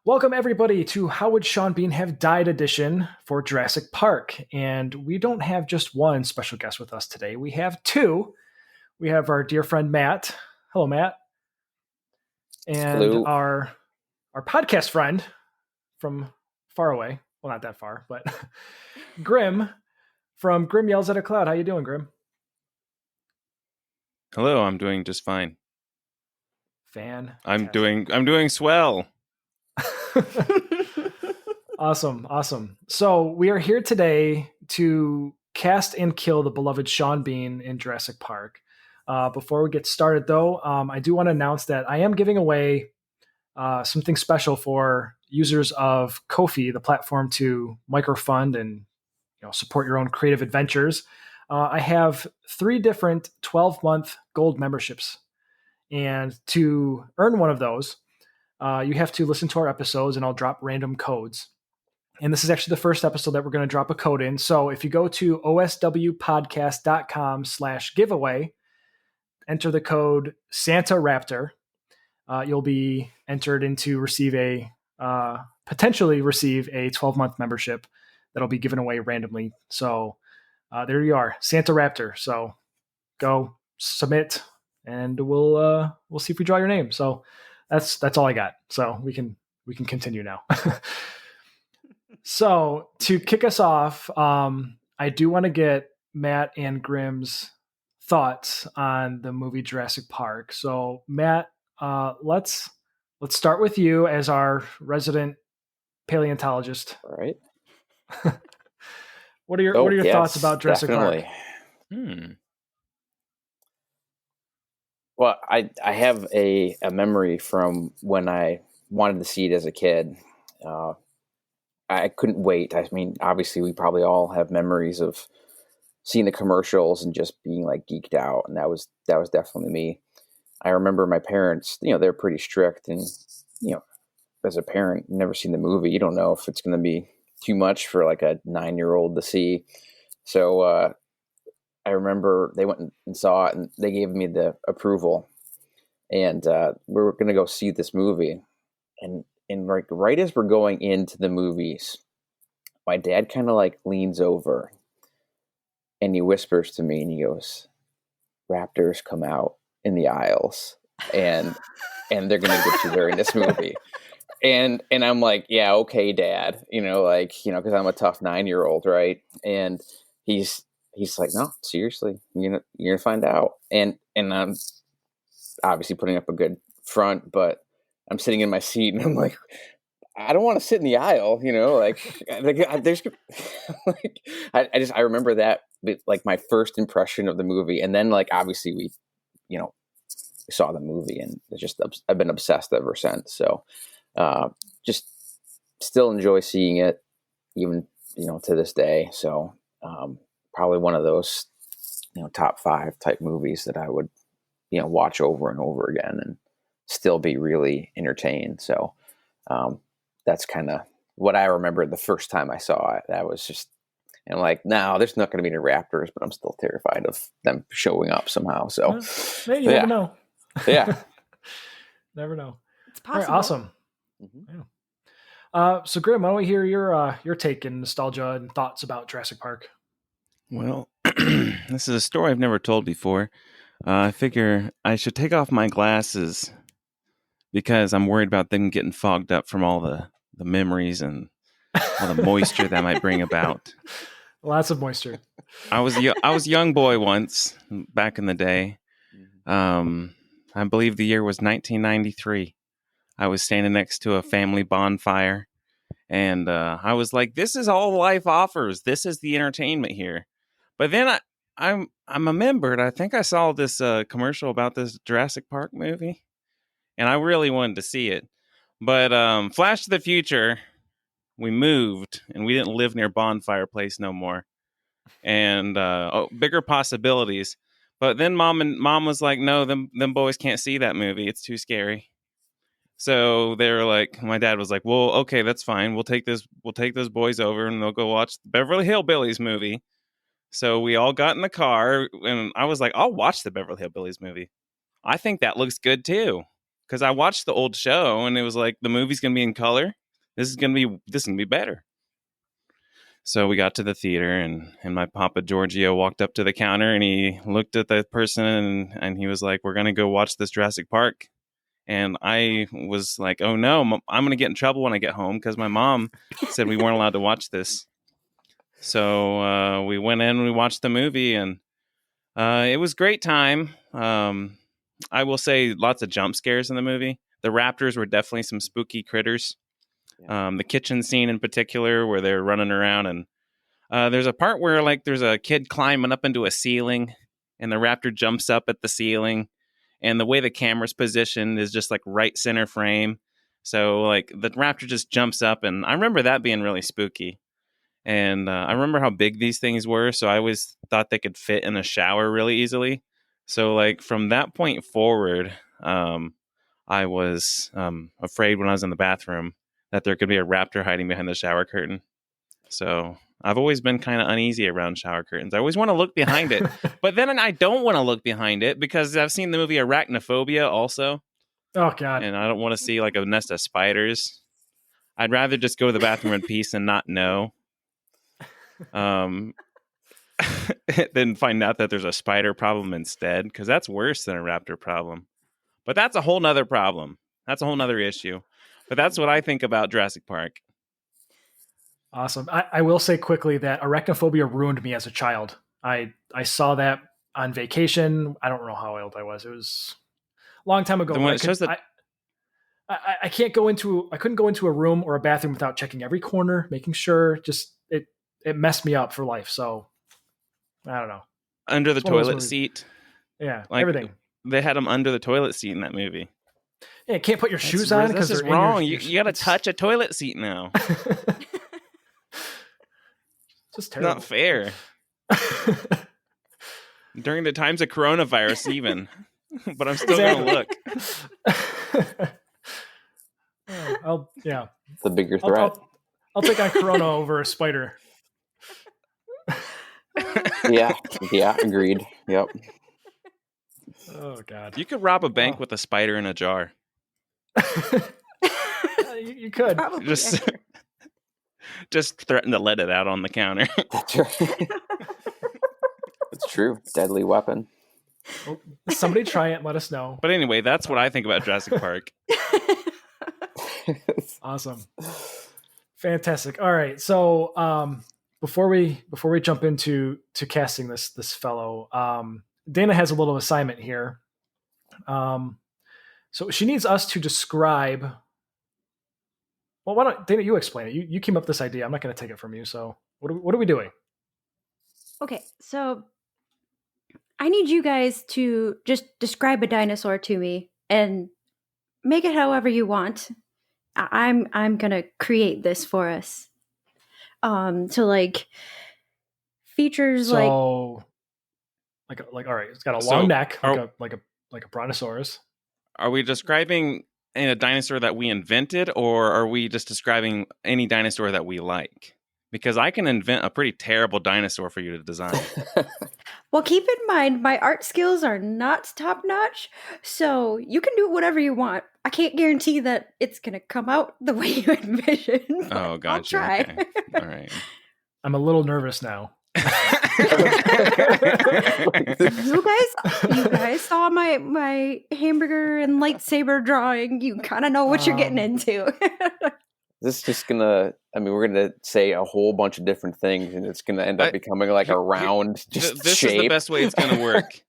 Welcome, everybody, to How Would Sean Bean Have Died edition for Jurassic Park. And we don't have just one special guest with us today. We have two. We have our dear friend Matt. Hello, Matt. And Hello. our podcast friend from far away. Well, not that far, but Grim from Grim Yells at a Cloud. How you doing, Grim? Hello, I'm doing just fine. Fan. I'm doing swell. Awesome. So we are here today to cast and kill the beloved Sean Bean in Jurassic Park. Before we get started, though, I do want to announce that I am giving away something special for users of Ko-fi, the platform to microfund and support your own creative adventures. I have 3 different 12-month gold memberships, and to earn one of those, you have to listen to our episodes, and I'll drop random codes. And this is actually the first episode that we're going to drop a code in. So if you go to oswpodcast.com/giveaway, enter the code Santa Raptor, you'll be entered into potentially receive a 12-month membership that'll be given away randomly. So there you are, Santa Raptor. So go submit, and we'll see if we draw your name. So that's all I got. So we can continue now. So to kick us off, I do want to get Matt and Grim's thoughts on the movie Jurassic Park. So Matt, let's start with you as our resident paleontologist. All right. What are your thoughts about Jurassic definitely. Park? Well, I have a memory from when I wanted to see it as a kid. I couldn't wait. I mean, obviously, we probably all have memories of seeing the commercials and just being like geeked out, and that was definitely me. I remember my parents. They're pretty strict, and as a parent, never seen the movie. You don't know if it's going to be too much for like a 9-year-old to see. So I remember they went and saw it, and they gave me the approval, and we were going to go see this movie, and right as we're going into the movies, my dad kind of like leans over and he whispers to me and he goes, "Raptors come out in the aisles and they're going to get you during this movie." And I'm like, "Yeah, okay, Dad," because I'm a tough 9-year-old. Right. And he's like, "No, seriously, you're going to find out." And I'm obviously putting up a good front, but I'm sitting in my seat and I'm like, I don't want to sit in the aisle, there's I remember that, like my first impression of the movie. And then like, obviously we saw the movie, and it's just, I've been obsessed ever since. So just still enjoy seeing it even, to this day. So probably one of those, top 5 type movies that I would, watch over and over again and still be really entertained. So that's kind of what I remember the first time I saw it. That was just, and like, now there's not going to be any raptors, but I'm still terrified of them showing up somehow. So maybe you never know. Yeah. Never know. It's possible. All right, awesome. Mm-hmm. Yeah. So Grim, why don't we hear your take and nostalgia and thoughts about Jurassic Park? Well, this is a story I've never told before. I figure I should take off my glasses because I'm worried about them getting fogged up from all the memories and all the moisture that might bring about. Lots of moisture. I was a young boy once back in the day. I believe the year was 1993. I was standing next to a family bonfire, and I was like, "This is all life offers. This is the entertainment here." But then I'm remembered. I think I saw this commercial about this Jurassic Park movie, and I really wanted to see it. But flash to the future, we moved, and we didn't live near Bonfire Place no more, and bigger possibilities. But then mom was like, "No, them boys can't see that movie. It's too scary." So they were like, my dad was like, "Well, okay, that's fine. We'll take those boys over, and they'll go watch the Beverly Hillbillies movie." So we all got in the car, and I was like, "I'll watch the Beverly Hillbillies movie. I think that looks good too." because I watched the old show and it was like the movie's gonna be in color. This is gonna be better. So we got to the theater, and my Papa Giorgio walked up to the counter, and he looked at the person, and he was like, "We're gonna go watch this Jurassic Park." And I was like, "Oh no, I'm gonna get in trouble when I get home because my mom said we weren't allowed to watch this." So we went in and we watched the movie, and it was a great time. I will say lots of jump scares in the movie. The raptors were definitely some spooky critters. The kitchen scene in particular, where they're running around, and there's a part where like there's a kid climbing up into a ceiling, and the raptor jumps up at the ceiling, and the way the camera's positioned is just like right center frame. So like the raptor just jumps up, and I remember that being really spooky. And I remember how big these things were, so I always thought they could fit in a shower really easily. So like from that point forward, I was afraid when I was in the bathroom that there could be a raptor hiding behind the shower curtain. So I've always been kind of uneasy around shower curtains. I always want to look behind it, but then I don't want to look behind it because I've seen the movie Arachnophobia also. Oh God! And I don't want to see like a nest of spiders. I'd rather just go to the bathroom in peace and not know. Then find out that there's a spider problem instead, because that's worse than a raptor problem. But that's a whole nother problem. That's a whole nother issue. But that's what I think about Jurassic Park. Awesome. I will say quickly that arachnophobia ruined me as a child. I saw that on vacation. I don't know how old I was. It was a long time ago. I couldn't go into a room or a bathroom without checking every corner, making sure. Just it messed me up for life. So I don't know. Under the toilet seat. Yeah, like, everything. They had them under the toilet seat in that movie. Yeah, can't put your shoes on because this is wrong. You got to touch a toilet seat now. Just terrible. Not fair. During the times of coronavirus, even. But I'm still going to look. The bigger threat. I'll take on Corona over a spider. Yeah, agreed. Yep. Oh God! You could rob a bank with a spider in a jar. You could just threaten to let it out on the counter. That's right. It's true. Deadly weapon. Well, somebody try it and let us know. But anyway, that's what I think about Jurassic Park. Awesome. Fantastic. All right. So before we jump into casting this fellow, Dana has a little assignment here. So she needs us to describe. Well, why don't Dana, you explain it? You came up with this idea. I'm not going to take it from you. So what are we doing? Okay, so I need you guys to just describe a dinosaur to me and make it however you want. I'm gonna create this for us. So like features like all right, it's got a long neck, like a brontosaurus. Are we describing a dinosaur that we invented, or are we just describing any dinosaur that we like? Because I can invent a pretty terrible dinosaur for you to design. Well, keep in mind, my art skills are not top notch, so you can do whatever you want. I can't guarantee that it's going to come out the way you envision. Oh, gotcha. I'll try. Okay. All right. I'm a little nervous now. You guys saw my hamburger and lightsaber drawing. You kind of know what you're getting into. This is just gonna. I mean, we're gonna say a whole bunch of different things, and it's gonna end up becoming like a round just this shape. Is the best way it's gonna work.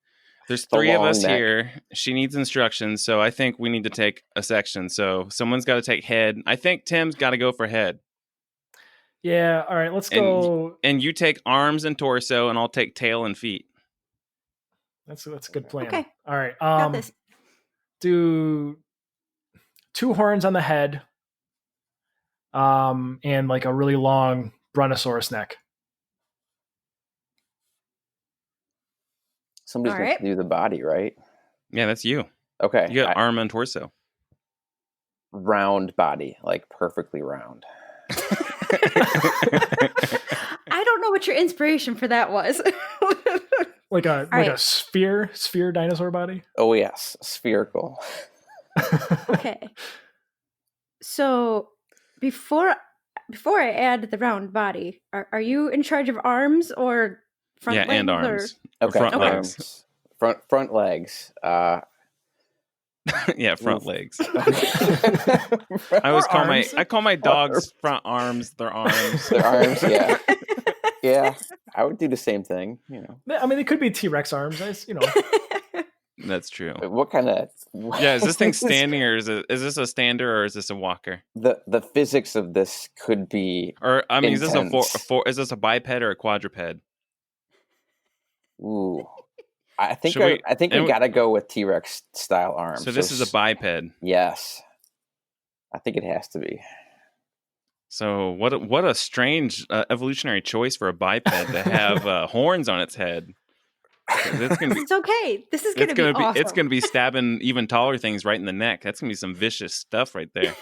There's three of us here. She needs instructions, so I think we need to take a section. So someone's got to take head. I think Tim's got to go for head. Yeah. All right. Let's go. And you take arms and torso, and I'll take tail and feet. That's a good plan. Okay. All right. Got this. Do 2 horns on the head. And like a really long brontosaurus neck. Somebody's going to do the body, right? Yeah, that's you. Okay. You got arm and torso. Round body, like perfectly round. I don't know what your inspiration for that was. like a sphere dinosaur body? Oh yes, spherical. Okay. So before I add the round body, are you in charge of arms or front legs? And arms. Okay, Front legs. arms. Front legs. Yeah, front legs. I I call my dogs front arms. Their arms. Their arms. Yeah. Yeah, I would do the same thing. I mean, it could be T-Rex arms. That's true. What kind of? Yeah, is this thing standing or is this a stander or is this a walker? The physics of this could be. Or I mean, intense. is this a biped or a quadruped? Ooh, I think Should we gotta go with T-Rex style arms. So this is a biped. Yes, I think it has to be. So what a strange evolutionary choice for a biped to have horns on its head. It's okay. This is gonna be awesome. It's gonna be stabbing even taller things right in the neck. That's gonna be some vicious stuff right there.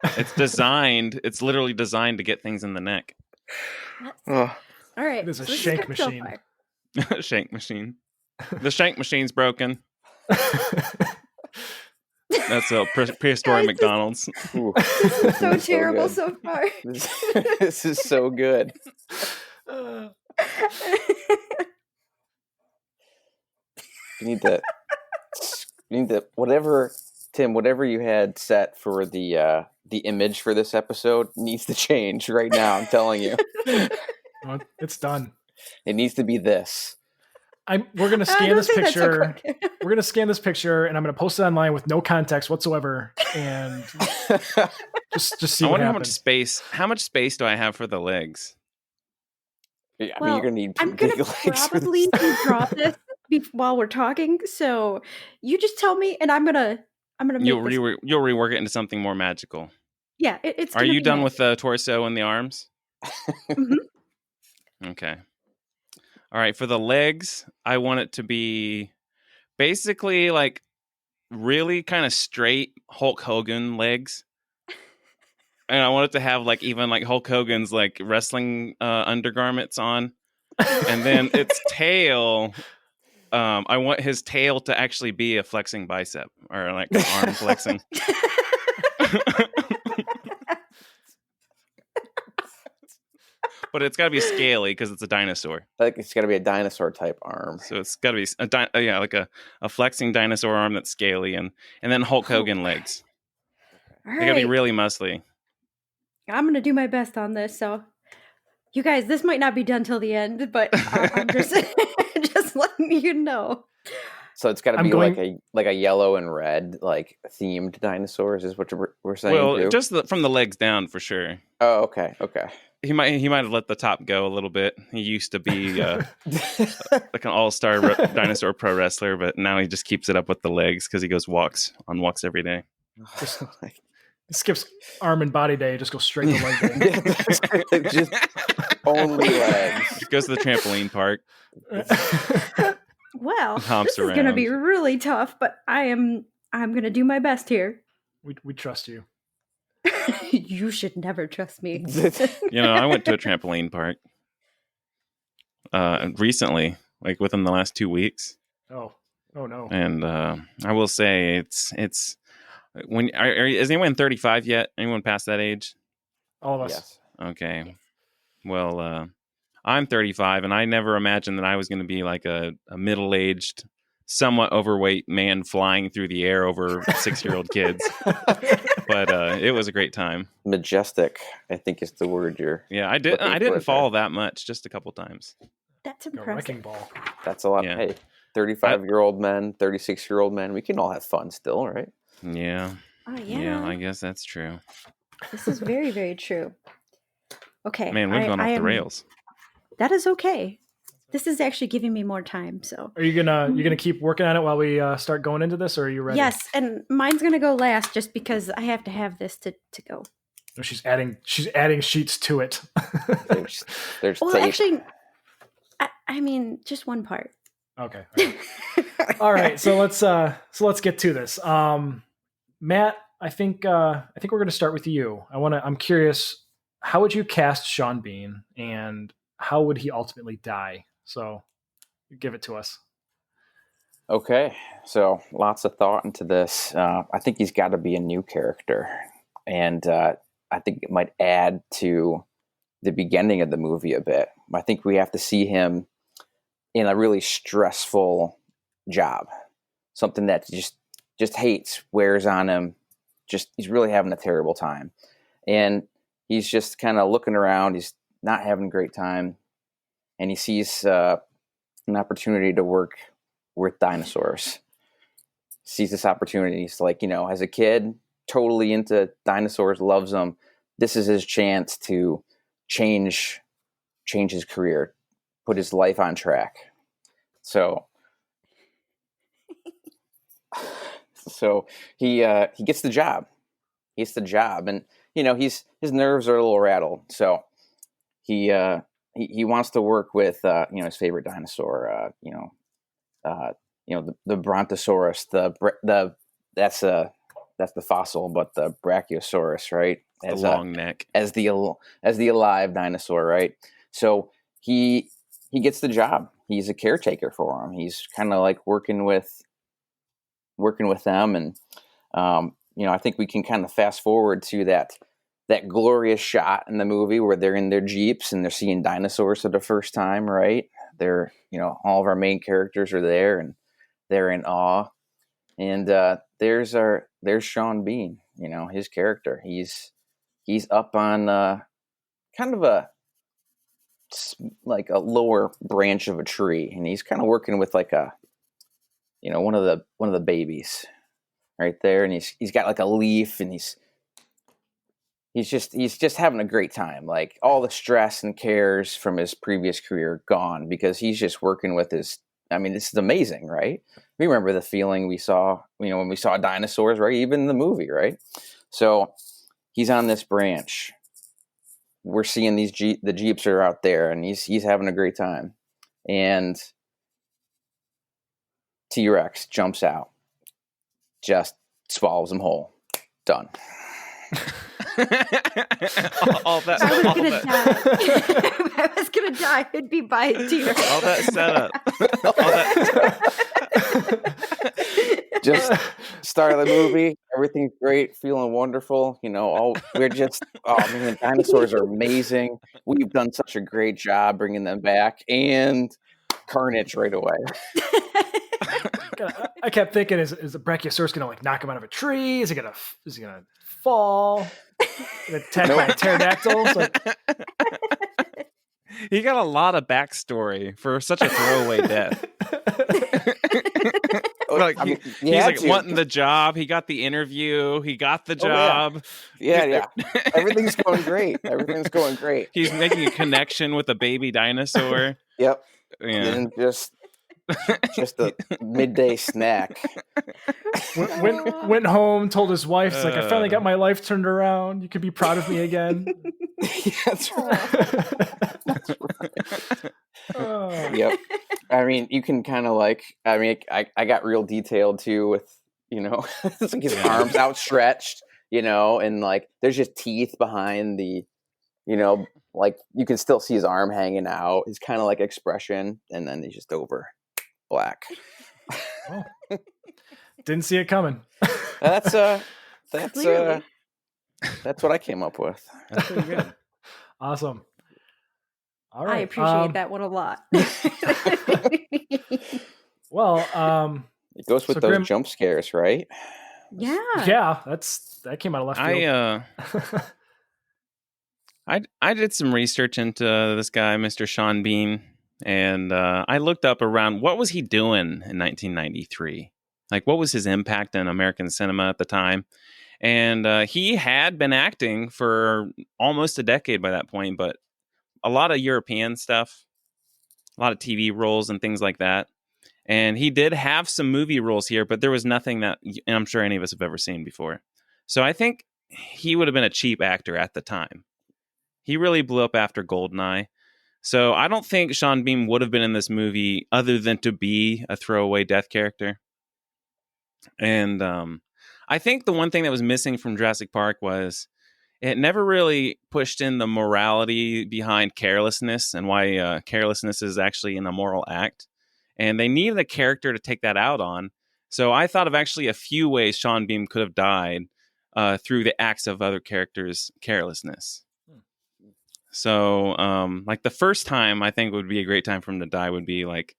It's literally designed to get things in the neck. All right. It is a shank machine. Shank machine. The shank machine's broken. That's a prehistoric McDonald's. Ooh, this is so terrible so far. This is so good. You need to whatever you had set for the image for this episode needs to change right now. I'm telling you. Well, it's done. It needs to be this. We're gonna scan this picture. We're gonna scan this picture, and I'm gonna post it online with no context whatsoever, and just see what happens. How much space do I have for the legs? Yeah, I mean, you're gonna need I'm gonna probably draw this while we're talking. So you just tell me, and I'm gonna make you'll rework it into something more magical. Yeah, it's. Are you done with the torso and the arms? Mm-hmm. Okay. All right, for the legs, I want it to be basically like really kind of straight Hulk Hogan legs. And I want it to have like even like Hulk Hogan's like wrestling undergarments on. And then its tail, I want his tail to actually be a flexing bicep or like an arm flexing. But it's got to be scaly because it's a dinosaur. Like it's got to be a dinosaur type arm. So it's got to be like a flexing dinosaur arm that's scaly, and then Hulk Hogan legs. All They got to be really muscly. I'm gonna do my best on this. So, you guys, this might not be done till the end, but I'm just just letting you know. So it's got to be like a yellow and red like themed dinosaurs is what we're saying. Well, just from the legs down for sure. Oh, okay. He might have let the top go a little bit. He used to be like an all-star dinosaur pro wrestler, but now he just keeps it up with the legs because he goes walks every day. He skips arm and body day, just goes straight to leg day. Just only legs. He goes to the trampoline park. Well, this is going to be really tough, but I'm going to do my best here. We trust you. You should never trust me. I went to a trampoline park recently, like within the last 2 weeks. Oh no! And I will say it's when is anyone 35 yet? Anyone past that age? All of us. Yes. Okay. Well, I'm 35, and I never imagined that I was going to be like a middle-aged, somewhat overweight man flying through the air over 6-year-old kids. But it was a great time. Majestic, I think is the word you're. Yeah, I didn't fall that much, just a couple times. That's impressive. A wrecking ball. That's a lot. Yeah. Hey, 35-year-old men, 36-year-old men, we can all have fun still, right? Yeah. Oh, yeah. Yeah, I guess that's true. This is very, very true. Okay. Man, we've gone off the rails. That is okay. This is actually giving me more time. So, are you gonna keep working on it while we start going into this, or are you ready? Yes, and mine's gonna go last just because I have to have this to go. No, she's adding sheets to it. there's well, actually, I mean just one part. Okay. All right. So let's get to this. Matt, I think we're gonna start with you. I'm curious, how would you cast Sean Bean, and how would he ultimately die? So give it to us. Okay, so lots of thought into this. I think he's got to be a new character, and I think it might add to the beginning of the movie a bit. I think we have to see him in a really stressful job, something that just hates, wears on him. Just he's really having a terrible time, and he's just kind of looking around. He's not having a great time, and he sees an opportunity to work with dinosaurs. Sees this opportunity. He's like, as a kid, totally into dinosaurs, loves them. This is his chance to change his career, put his life on track. So he gets the job. He gets the job, and his nerves are a little rattled. So he wants to work with his favorite dinosaur. The Brontosaurus. That's the fossil, but the Brachiosaurus, right? As the long neck, as the alive dinosaur, right? So he gets the job. He's a caretaker for him. He's kind of like working with them, and I think we can kind of fast forward to that glorious shot in the movie where they're in their Jeeps and they're seeing dinosaurs for the first time, right? They're, all of our main characters are there and they're in awe. And there's Sean Bean, his character. He's up on kind of a lower branch of a tree, and he's kind of working with like one of the babies right there, and he's got like a leaf, and he's just having a great time. Like all the stress and cares from his previous career gone because he's just working with his. I mean, this is amazing, right? We remember the feeling we saw, when we saw dinosaurs, right? Even in the movie, right? So he's on this branch. We're seeing the Jeeps are out there, and he's having a great time. And T-Rex jumps out, just swallows him whole. Done. all that. I was gonna die. If I was gonna die, it'd be by a T-Rex. All that setup. Just start of the movie. Everything's great, feeling wonderful. We're just, dinosaurs are amazing. We've done such a great job bringing them back, and carnage right away. I kept thinking, is the Brachiosaurus gonna like knock him out of a tree? Is he gonna fall? Attacked by a pterodactyl? He got a lot of backstory for such a throwaway death. He's wanting the job. He got the interview. He got the job. Yeah. Everything's going great. He's making a connection with a baby dinosaur. Yep. Yeah. And just a midday snack. Went home, told his wife, I finally got my life turned around. You can be proud of me again. That's right. Yep. I mean, you can kind of I got real detailed too with, it's like his arms outstretched, and like there's just teeth behind the, like you can still see his arm hanging out. His kind of like expression, and then he's just over black. Oh. Didn't see it coming. That's what I came up with. That's pretty good. Awesome. All right. I appreciate that one a lot. Well, it goes with those Grim, jump scares, right? Yeah. Yeah, that came out of left field. I did some research into this guy, Mr. Sean Bean, and I looked up around what was he doing in 1993? Like, what was his impact in American cinema at the time? And he had been acting for almost a decade by that point, but a lot of European stuff, a lot of TV roles and things like that. And he did have some movie roles here, but there was nothing that I'm sure any of us have ever seen before. So I think he would have been a cheap actor at the time. He really blew up after Goldeneye. So I don't think Sean Bean would have been in this movie other than to be a throwaway death character. And I think the one thing that was missing from Jurassic Park was it never really pushed in the morality behind carelessness and why carelessness is actually an immoral act. and they needed a character to take that out on. So I thought of actually a few ways Sean Bean could have died through the acts of other characters' carelessness. So, like the first time I think would be a great time for him to die would be like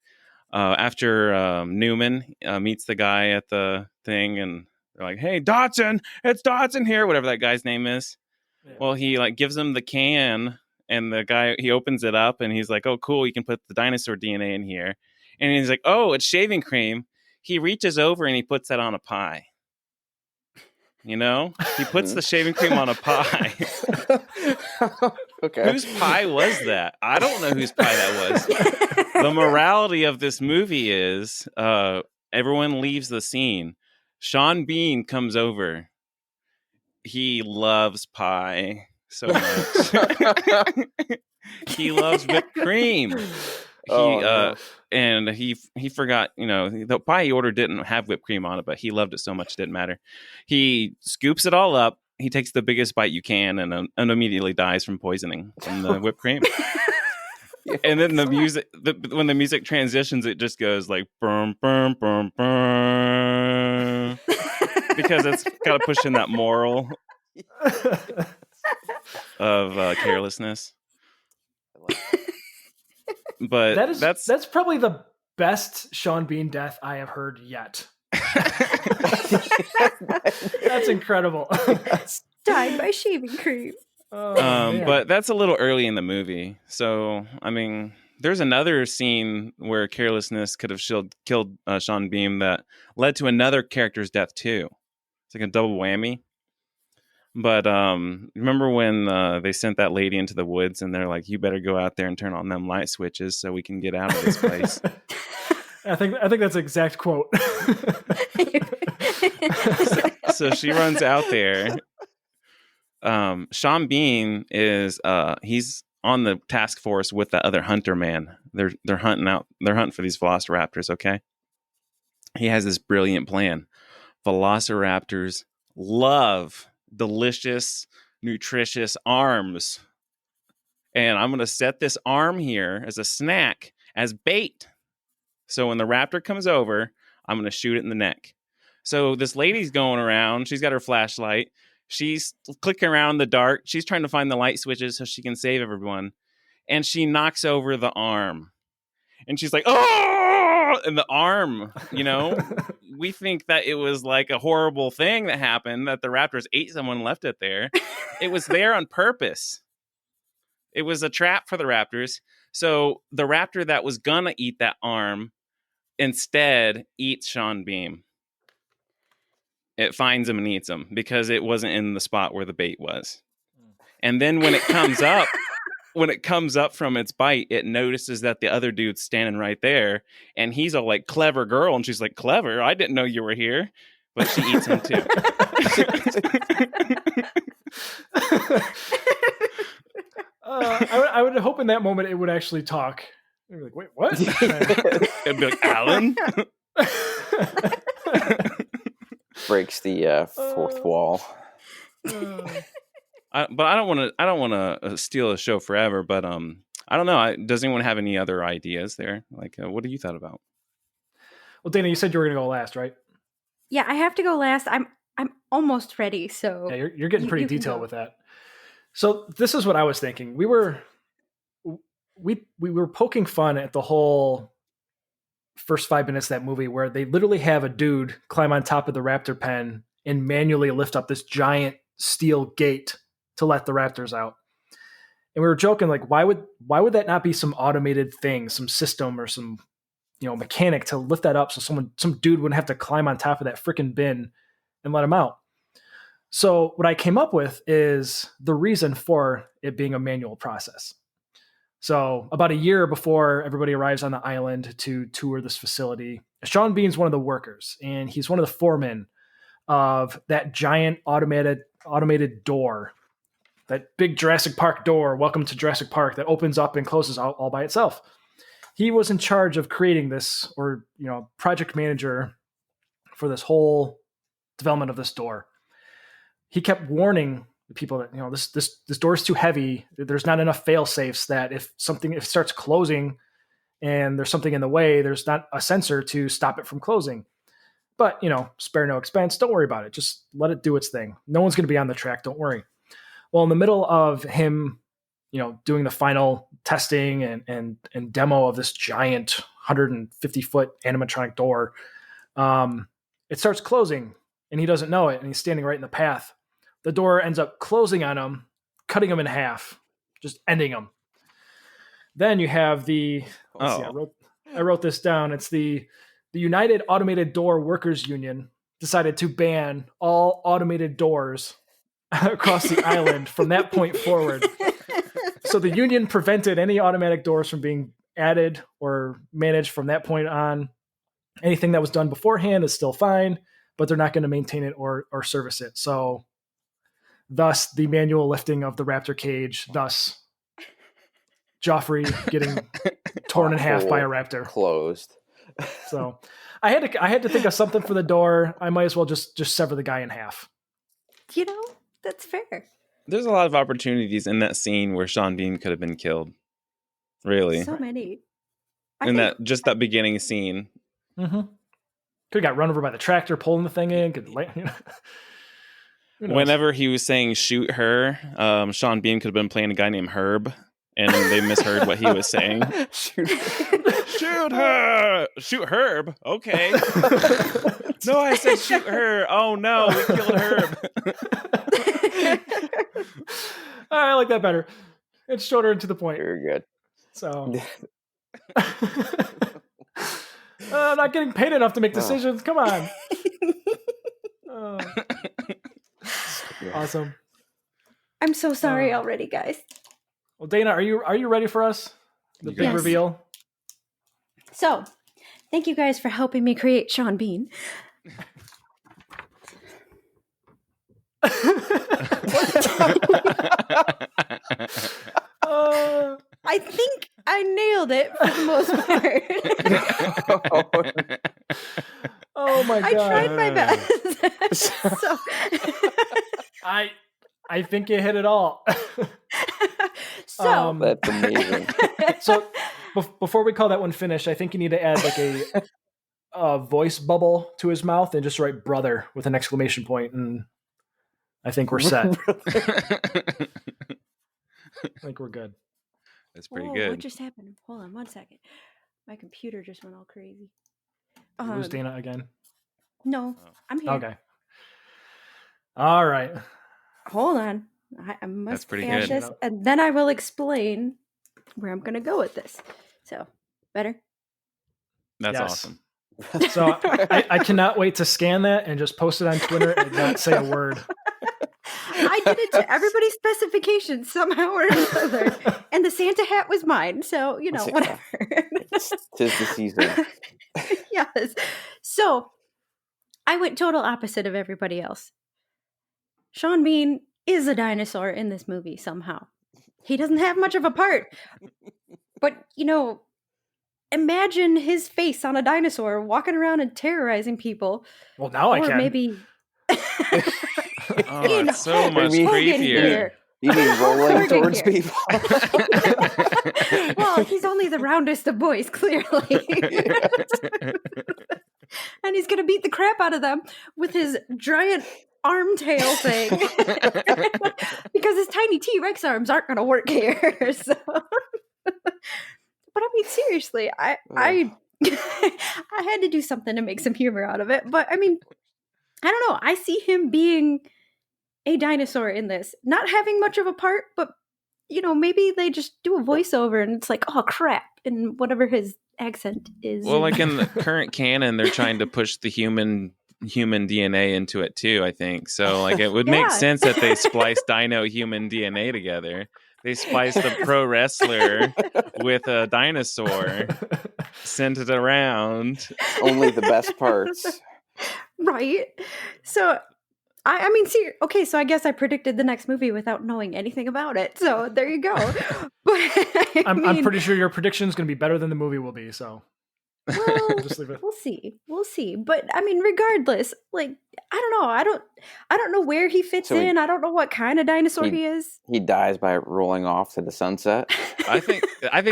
after Newman meets the guy at the thing, and they're like, "Hey, Dodson, it's Dodson here," whatever that guy's name is. Yeah. Well, he like gives him the can, and the guy, he opens it up, and he's like, "Oh, cool, you can put the dinosaur DNA in here." And he's like, "Oh, it's shaving cream." He reaches over and he puts that on a pie. You know, he puts the shaving cream on a pie. Okay. Whose pie was that? I don't know whose pie that was. The morality of this movie is everyone leaves the scene. Sean Bean comes over. He loves pie so much. He loves whipped cream. And he forgot, the pie he ordered didn't have whipped cream on it, but he loved it so much it didn't matter. He scoops it all up. He takes the biggest bite you can and immediately dies from poisoning from the whipped cream. And then the music, when the music transitions, it just goes like bum bum bum bum, because it's got to push in that moral of carelessness. But that's probably the best Sean Bean death I have heard yet. That's incredible. Died by shaving cream. But that's a little early in the movie. So, I mean, there's another scene where carelessness could have killed Sean Bean that led to another character's death too. It's like a double whammy. But remember when they sent that lady into the woods and they're like, "You better go out there and turn on them light switches so we can get out of this place." I think that's an exact quote. So she runs out there. Sean Bean is he's on the task force with the other hunter man. They're hunting for these velociraptors, okay? He has this brilliant plan. Velociraptors love delicious, nutritious arms. And I'm going to set this arm here as a snack, as bait. So when the raptor comes over, I'm going to shoot it in the neck. So this lady's going around. She's got her flashlight. She's clicking around in the dark. She's trying to find the light switches so she can save everyone. And she knocks over the arm. And she's like, "Oh!" And the arm, we think that it was like a horrible thing that happened, that the raptors ate someone and left it there. It was there on purpose. It was a trap for the raptors. So the raptor that was gonna eat that arm instead eats Sean Bean. It finds him and eats him because it wasn't in the spot where the bait was. And then when it comes up from its bite, it notices that the other dude's standing right there, and he's all like, "Clever girl," and she's like, "Clever? I didn't know you were here." But she eats him too. I would hope in that moment it would actually talk. I'd be like, "Wait, what?" It'd be like, "Alan." Breaks the fourth wall. But I don't want to steal the show forever. But I don't know. Does anyone have any other ideas there? Like, what do you thought about? Well, Dana, you said you were going to go last, right? Yeah, I have to go last. I'm almost ready. So yeah, you're getting pretty detailed with that. So this is what I was thinking. We were poking fun at the whole first 5 minutes of that movie where they literally have a dude climb on top of the raptor pen and manually lift up this giant steel gate to let the raptors out. And we were joking, like, why would that not be some automated thing, some system or some, mechanic to lift that up so some dude wouldn't have to climb on top of that freaking bin and let him out? So what I came up with is the reason for it being a manual process. So about a year before everybody arrives on the island to tour this facility, Sean Bean's one of the workers, and he's one of the foremen of that giant automated door, that big Jurassic Park door, welcome to Jurassic Park, that opens up and closes all by itself. He was in charge of creating this, or, project manager for this whole development of this door. He kept warning the people that, this door is too heavy. There's not enough fail safes that if it starts closing and there's something in the way, there's not a sensor to stop it from closing. But, spare no expense. Don't worry about it. Just let it do its thing. No one's going to be on the track. Don't worry. Well, in the middle of him, doing the final testing and demo of this giant 150-foot animatronic door, it starts closing, and he doesn't know it, and he's standing right in the path. The door ends up closing on him, cutting him in half, just ending him. Then you have the... I wrote this down. It's the United Automated Door Workers Union decided to ban all automated doors across the island from that point forward. So the union prevented any automatic doors from being added or managed from that point on. Anything that was done beforehand is still fine, but they're not going to maintain it or service it. So thus the manual lifting of the raptor cage, thus Joffrey getting torn in half by a raptor. Closed. So I had to think of something for the door. I might as well just sever the guy in half. That's fair. There's a lot of opportunities in that scene where Sean Bean could have been killed. Really. So many. That beginning scene. Mm-hmm. Could have got run over by the tractor pulling the thing in. Whenever he was saying shoot her, Sean Bean could have been playing a guy named Herb, and they misheard what he was saying. Shoot her! Shoot Herb? Okay. No, I said shoot her. Oh no, we killed Herb. I like that better. It's shorter and to the point. Very good. So I'm not getting paid enough to make decisions. Come on. Awesome. I'm so sorry already, guys. Well, Dana, are you ready for us? The big reveal? So, thank you guys for helping me create Sean Bean. I think I nailed it for the most part. Oh my god! I tried my best. I think you hit it all. So that's amazing. So before we call that one finished, I think you need to add like a voice bubble to his mouth and just write "brother" with an exclamation point, and I think we're set. I think we're good. That's pretty good. What just happened? Hold on 1 second. My computer just went all crazy. Lose Dana again? No, I'm here. Okay. All right. Hold on. I must add this, and then I will explain where I'm going to go with this. So, better? That's awesome. So I cannot wait to scan that and just post it on Twitter and not say a word. I did it to everybody's specifications somehow or another, and the Santa hat was mine. So whatever. Tis the season. Yes. So I went total opposite of everybody else. Sean Bean is a dinosaur in this movie somehow. He doesn't have much of a part, but imagine his face on a dinosaur walking around and terrorizing people. Well, now I can. Or maybe. It's so much creepier. You mean rolling towards people? Well, he's only the roundest of boys, clearly. And he's going to beat the crap out of them with his giant arm tail thing. Because his tiny T-Rex arms aren't going to work here. So. But I mean, seriously, I had to do something to make some humor out of it. But I mean, I don't know. I see him being a dinosaur in this, not having much of a part, but maybe they just do a voiceover and it's like, oh crap, and whatever his accent is. Well, like in the current canon, they're trying to push the human DNA into it too, I think. So like it would make sense that they splice dino human DNA together. They spliced a pro wrestler with a dinosaur, sent it around. Only the best parts. Right. So, I mean, see, okay, so I guess I predicted the next movie without knowing anything about it. So there you go. But I'm pretty sure your prediction is going to be better than the movie will be. So Well, Just leave it. we'll see. But I mean, regardless, like I don't know. I don't know where he fits So in. I don't know what kind of dinosaur he is. He dies by rolling off to the sunset. I think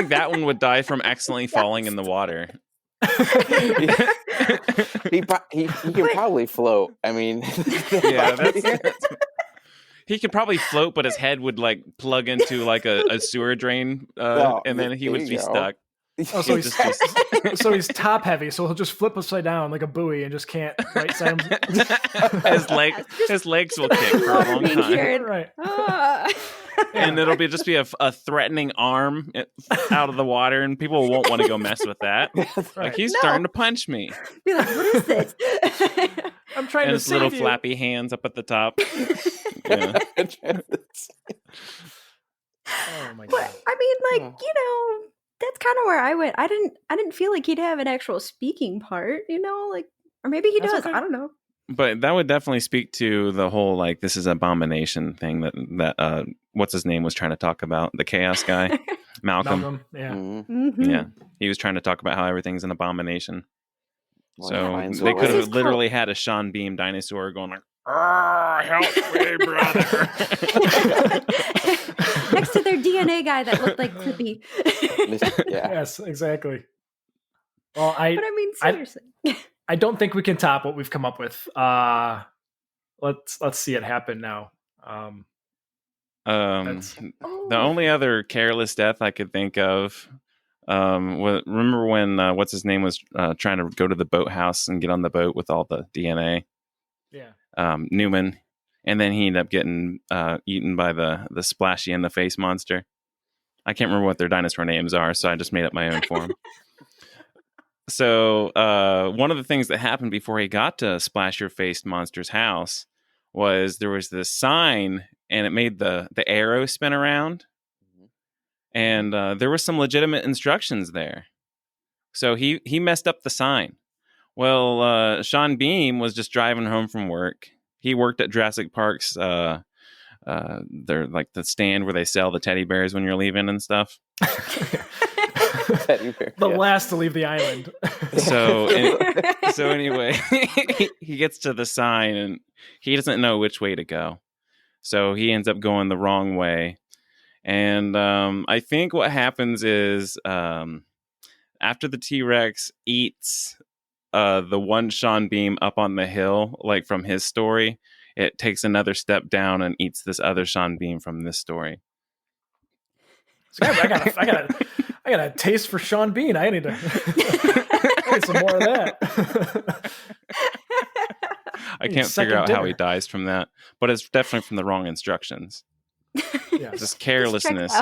that one would die from accidentally falling in the water. he can probably float. I mean, Yeah, he could probably float, but his head would like plug into like a sewer drain, and then he would be stuck. Oh, so he's top heavy, so he'll just flip upside down like a buoy and just can't right side him. His legs will kick for a long time. Right. And it'll just be a threatening arm out of the water, and people won't want to go mess with that. Like he's starting to punch me. Be like, what is this? I'm trying and to his save little you. flappy hands up at the top. Yeah. Oh my god. But I mean, like that's kind of where I went. I didn't feel like he'd have an actual speaking part, like, or maybe he That's does. okay. I don't know. But that would definitely speak to the whole like this is abomination thing that what's his name was trying to talk about, the chaos guy, Malcolm. Yeah. Mm-hmm. Yeah, he was trying to talk about how everything's an abomination. Well, So they what could was have literally had a Sean Beam dinosaur going like, "Help me, brother!" Next to their DNA guy that looked like Clippy. Yeah. Yes, exactly. Well, But I mean, seriously. I don't think we can top what we've come up with. Let's see it happen now. That's- The only other careless death I could think of, remember when what's his name was trying to go to the boathouse and get on the boat with all the DNA? Yeah. Newman, and then he ended up getting eaten by the splashy in the face monster. I can't remember what their dinosaur names are, so I just made up my own for him. So one of the things that happened before he got to Splash Your Face Monster's house was there was this sign, and it made the arrow spin around, and there were some legitimate instructions there. So he messed up the sign. Well, Sean Beam was just driving home from work. He worked at Jurassic Park's they're like the stand where they sell the teddy bears when you're leaving and stuff. The last to leave the island. So anyway, he gets to the sign and he doesn't know which way to go. So he ends up going the wrong way. And I think what happens is after the T-Rex eats the one Sean Beam up on the hill, like from his story, it takes another step down and eats this other Sean Beam from this story. So I got a taste for Sean Bean. I need to get some more of that. I can't figure out how he dies from that, but it's definitely from the wrong instructions. Yeah. Just carelessness,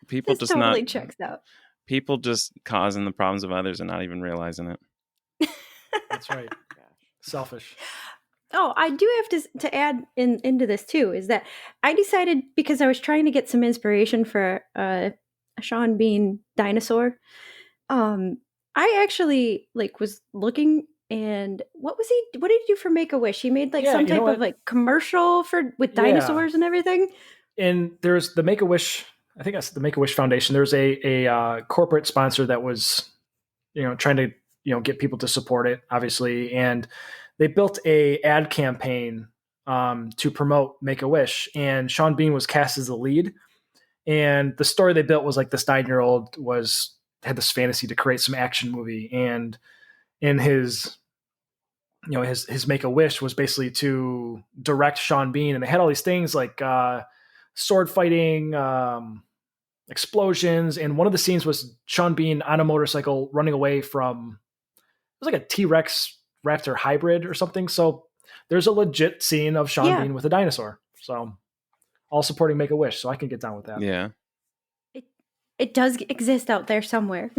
People this just totally checks out. People just causing the problems of others and not even realizing it. That's right. Selfish. Oh, I do have to add into this too, is that I decided, because I was trying to get some inspiration for a Sean Bean dinosaur. I actually was looking, and what did he do for Make-A-Wish? He made some type of commercial with dinosaurs and everything. And there's the Make-A-Wish, I think that's the Make-A-Wish Foundation. There's a corporate sponsor that was, trying to, get people to support it, obviously. And they built a ad campaign to promote Make-A-Wish, and Sean Bean was cast as the lead. And the story they built was this 9-year-old had this fantasy to create some action movie, and in his Make-A-Wish was basically to direct Sean Bean, and they had all these things like sword fighting, explosions, and one of the scenes was Sean Bean on a motorcycle running away from, it was like a T-Rex raptor hybrid or something. So there's a legit scene of Sean Bean with a dinosaur. So all supporting Make-A-Wish, so I can get down with that. Yeah. It does exist out there somewhere.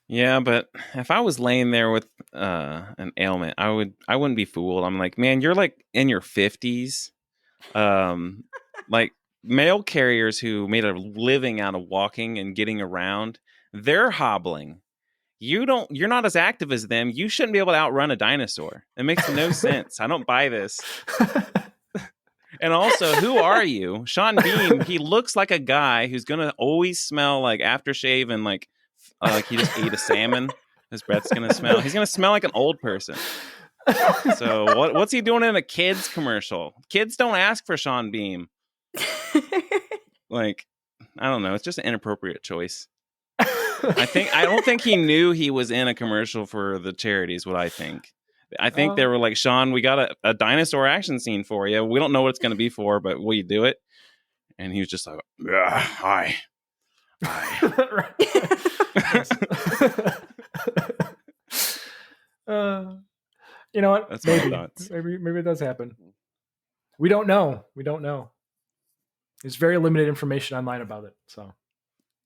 Yeah, but if I was laying there with an ailment, I wouldn't be fooled. I'm like, man, you're in your 50s. Mail carriers who made a living out of walking and getting around, they're hobbling. You're not as active as them. You shouldn't be able to outrun a dinosaur. It makes no sense. I don't buy this. And also, who are you? Sean Bean, he looks like a guy who's going to always smell like aftershave and like he just ate a salmon. His breath's gonna smell. He's gonna smell like an old person. So what's he doing in a kids commercial? Kids don't ask for Sean Bean. Like, I don't know. It's just an inappropriate choice. I don't think he knew he was in a commercial for the charity is what I think. I think they were like, Sean, we got a dinosaur action scene for you. We don't know what it's going to be for, but will you do it? And he was just like, yeah, hi. You know what? That's my thoughts. Maybe it does happen. We don't know. There's very limited information online about it. So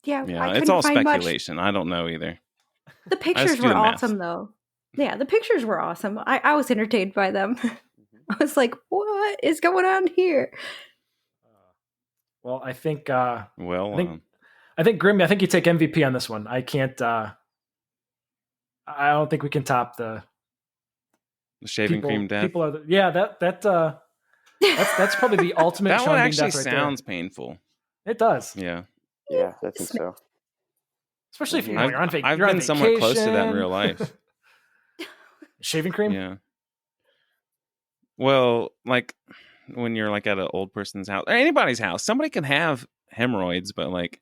yeah, it's all speculation. Much. I don't know either. The pictures were awesome, though. Yeah, the pictures were awesome. I was entertained by them. I was like, what is going on here? Well, I think. I think Grim. I think you take MVP on this one. I can't. I don't think we can top the shaving cream death. People are. That's probably the ultimate. That Sean one Bean actually death right sounds there. painful. It does. Yeah, I think so. Especially if you're on vacation. I've been somewhat close to that in real life. Shaving cream? Yeah. Well, like when you're like at an old person's house or anybody's house, somebody can have hemorrhoids, but like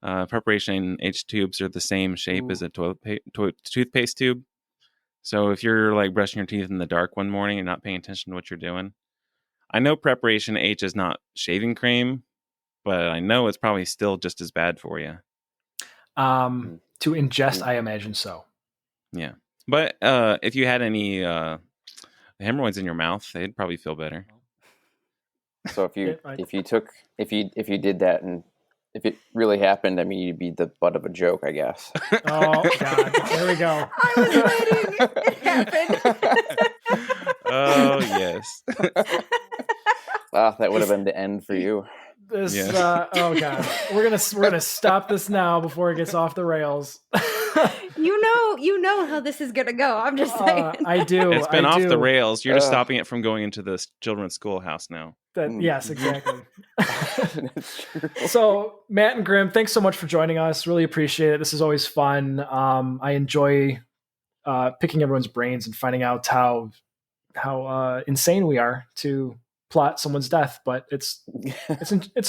preparation H tubes are the same shape as a toothpaste tube. So if you're like brushing your teeth in the dark one morning and not paying attention to what you're doing, I know preparation H is not shaving cream, but I know it's probably still just as bad for you. To ingest, I imagine so. Yeah. But if you had any hemorrhoids in your mouth, they'd probably feel better. So if you did that and if it really happened, I mean, you'd be the butt of a joke, I guess. Oh God! There we go. I was waiting. It happened. Oh yes. That would have been the end for you. This. Yes. Oh God! We're gonna stop this now before it gets off the rails. You know how this is gonna go. I'm just saying. I do. It's been off the rails. You're just stopping it from going into the children's schoolhouse now. Yes, exactly. So, Matt and Grim, thanks so much for joining us. Really appreciate it. This is always fun. I enjoy picking everyone's brains and finding out how insane we are to plot someone's death. But it's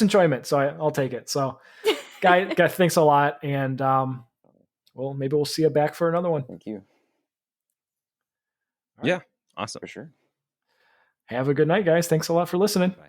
enjoyment, so I'll take it. So, guys, thanks a lot, and well, maybe we'll see you back for another one. Thank you. Yeah, awesome for sure. Have a good night, guys. Thanks a lot for listening. Bye.